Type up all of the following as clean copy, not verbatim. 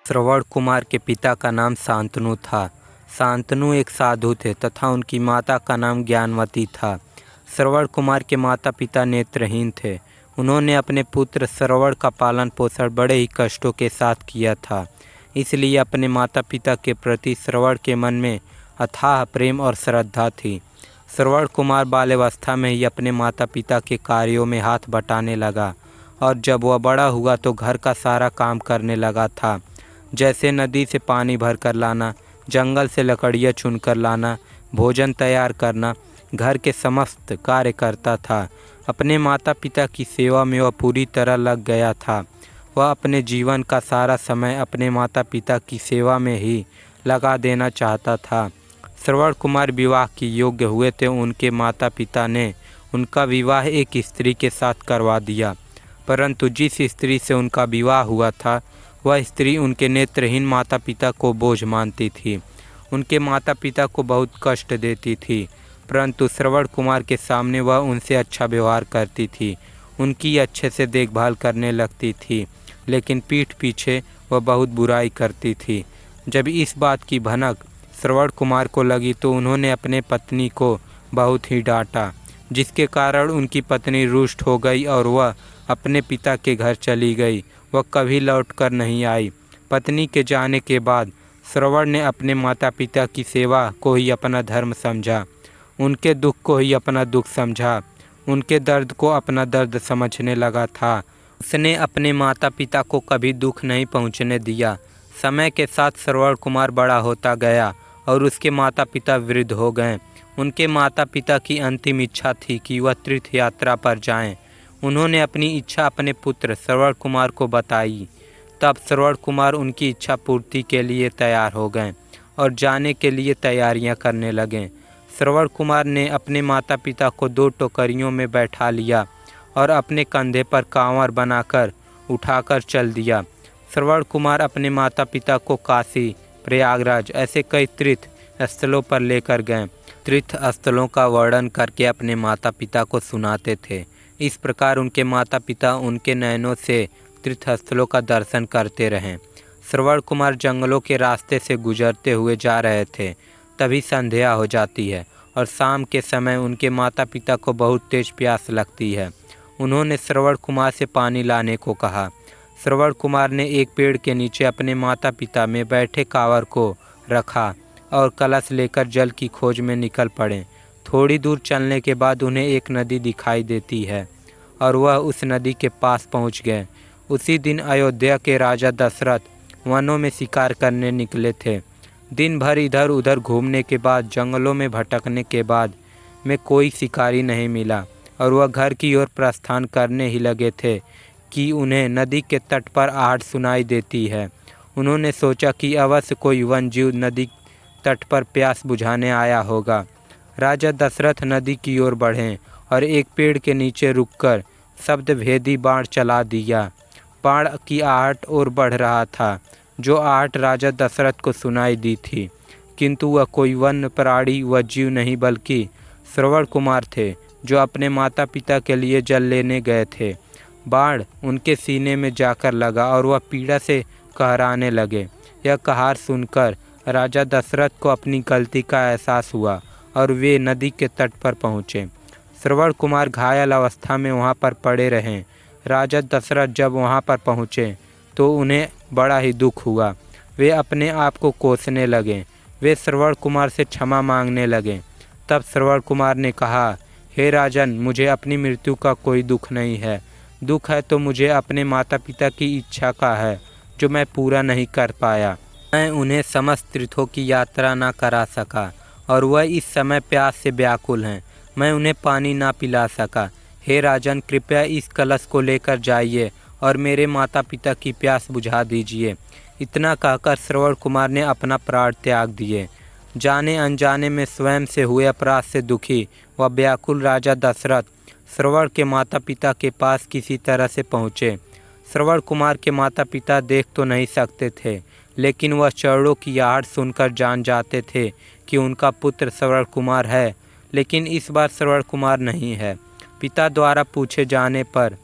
श्रवण कुमार के पिता का नाम शांतनु था। शांतनु एक साधु थे तथा उनकी माता का नाम ज्ञानवती था। श्रवण कुमार के माता पिता नेत्रहीन थे। उन्होंने अपने पुत्र श्रवण का पालन पोषण बड़े ही कष्टों के साथ किया था। इसलिए अपने माता पिता के प्रति श्रवण के मन में अथाह प्रेम और श्रद्धा थी। श्रवण कुमार बाल्यावस्था में ही अपने माता पिता के कार्यों में हाथ बटाने लगा और जब वह बड़ा हुआ तो घर का सारा काम करने लगा था, जैसे नदी से पानी भर कर लाना, जंगल से लकड़ियाँ चुन कर लाना, भोजन तैयार करना, घर के समस्त कार्य करता था। अपने माता पिता की सेवा में वह पूरी तरह लग गया था। वह अपने जीवन का सारा समय अपने माता पिता की सेवा में ही लगा देना चाहता था। श्रवण कुमार विवाह के योग्य हुए थे। उनके माता पिता ने उनका विवाह एक स्त्री के साथ करवा दिया, परंतु जिस स्त्री से उनका विवाह हुआ था वह स्त्री उनके नेत्रहीन माता पिता को बोझ मानती थी। उनके माता पिता को बहुत कष्ट देती थी, परंतु श्रवण कुमार के सामने वह उनसे अच्छा व्यवहार करती थी, उनकी अच्छे से देखभाल करने लगती थी, लेकिन पीठ पीछे वह बहुत बुराई करती थी। जब इस बात की भनक श्रवण कुमार को लगी तो उन्होंने अपने पत्नी को बहुत ही डांटा, जिसके कारण उनकी पत्नी रुष्ट हो गई और वह अपने पिता के घर चली गई। वह कभी लौटकर नहीं आई। पत्नी के जाने के बाद श्रवण ने अपने माता पिता की सेवा को ही अपना धर्म समझा, उनके दुख को ही अपना दुख समझा, उनके दर्द को अपना दर्द समझने लगा था। उसने अपने माता पिता को कभी दुख नहीं पहुंचने दिया। समय के साथ श्रवण कुमार बड़ा होता गया और उसके माता पिता वृद्ध हो गए। उनके माता पिता की अंतिम इच्छा थी कि वह तीर्थ यात्रा पर जाएं। उन्होंने अपनी इच्छा अपने पुत्र श्रवण कुमार को बताई। तब श्रवण कुमार उनकी इच्छा पूर्ति के लिए तैयार हो गए और जाने के लिए तैयारियां करने लगे। श्रवण कुमार ने अपने माता पिता को 2 टोकरियों में बैठा लिया और अपने कंधे पर कांवर बनाकर उठाकर चल दिया। श्रवण कुमार अपने माता पिता को काशी, प्रयागराज ऐसे कई तीर्थ स्थलों पर लेकर गए। तीर्थ स्थलों का वर्णन करके अपने माता पिता को सुनाते थे। इस प्रकार उनके माता पिता उनके नयनों से तीर्थ स्थलों का दर्शन करते रहे। श्रवण कुमार जंगलों के रास्ते से गुजरते हुए जा रहे थे। तभी संध्या हो जाती है और शाम के समय उनके माता पिता को बहुत तेज प्यास लगती है। उन्होंने श्रवण कुमार से पानी लाने को कहा। श्रवण कुमार ने एक पेड़ के नीचे अपने माता पिता में बैठे कांवर को रखा और कलश लेकर जल की खोज में निकल पड़े। थोड़ी दूर चलने के बाद उन्हें एक नदी दिखाई देती है और वह उस नदी के पास पहुंच गए। उसी दिन अयोध्या के राजा दशरथ वनों में शिकार करने निकले थे। दिन भर इधर उधर घूमने के बाद, जंगलों में भटकने के बाद में कोई शिकारी नहीं मिला और वह घर की ओर प्रस्थान करने ही लगे थे कि उन्हें नदी के तट पर आहट सुनाई देती है। उन्होंने सोचा कि अवश्य कोई वन्यजीव नदी तट पर प्यास बुझाने आया होगा। राजा दशरथ नदी की ओर बढ़े और एक पेड़ के नीचे रुककर शब्द भेदी बाण चला दिया। बाण की आहट और बढ़ रहा था, जो आहट राजा दशरथ को सुनाई दी थी, किंतु वह कोई वन्य प्राणी व जीव नहीं बल्कि श्रवण कुमार थे, जो अपने माता पिता के लिए जल लेने गए थे। बाण उनके सीने में जाकर लगा और वह पीड़ा से कहराने लगे। यह कहार सुनकर राजा दशरथ को अपनी गलती का एहसास हुआ और वे नदी के तट पर पहुँचे। श्रवण कुमार घायल अवस्था में वहाँ पर पड़े रहे। राजा दशरथ जब वहाँ पर पहुँचे तो उन्हें बड़ा ही दुख हुआ। वे अपने आप को कोसने लगे। वे श्रवण कुमार से क्षमा मांगने लगे। तब श्रवण कुमार ने कहा, हे राजन, मुझे अपनी मृत्यु का कोई दुख नहीं है। दुख है तो मुझे अपने माता पिता की इच्छा का है, जो मैं पूरा नहीं कर पाया। मैं उन्हें समस्त तीर्थों की यात्रा ना करा सका और वह इस समय प्यास से व्याकुल हैं। मैं उन्हें पानी ना पिला सका। हे राजन, कृपया इस कलश को लेकर जाइए और मेरे माता पिता की प्यास बुझा दीजिए। इतना कहकर श्रवण कुमार ने अपना प्राण त्याग दिए। जाने अनजाने में स्वयं से हुए अपराध से दुखी व व्याकुल राजा दशरथ श्रवण के माता पिता के पास किसी तरह से पहुँचे। श्रवण कुमार के माता पिता देख तो नहीं सकते थे, लेकिन वह चरणों की आहट सुनकर जान जाते थे कि उनका पुत्र श्रवण कुमार है, लेकिन इस बार श्रवण कुमार नहीं है। पिता द्वारा पूछे जाने पर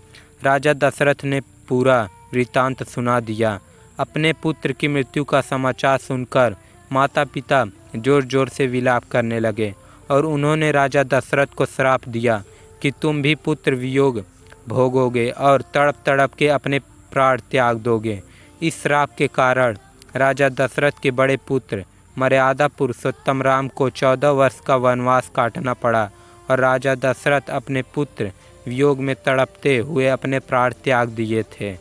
राजा दशरथ ने पूरा वृत्तांत सुना दिया। अपने पुत्र की मृत्यु का समाचार सुनकर माता पिता जोर जोर से विलाप करने लगे और उन्होंने राजा दशरथ को श्राप दिया कि तुम भी पुत्र वियोग भोगोगे और तड़प तड़प के अपने प्राण त्याग दोगे। इस श्राप के कारण राजा दशरथ के बड़े पुत्र मर्यादा पुरुषोत्तम राम को 14 वर्ष का वनवास काटना पड़ा और राजा दशरथ अपने पुत्र वियोग में तड़पते हुए अपने प्राण त्याग दिए थे।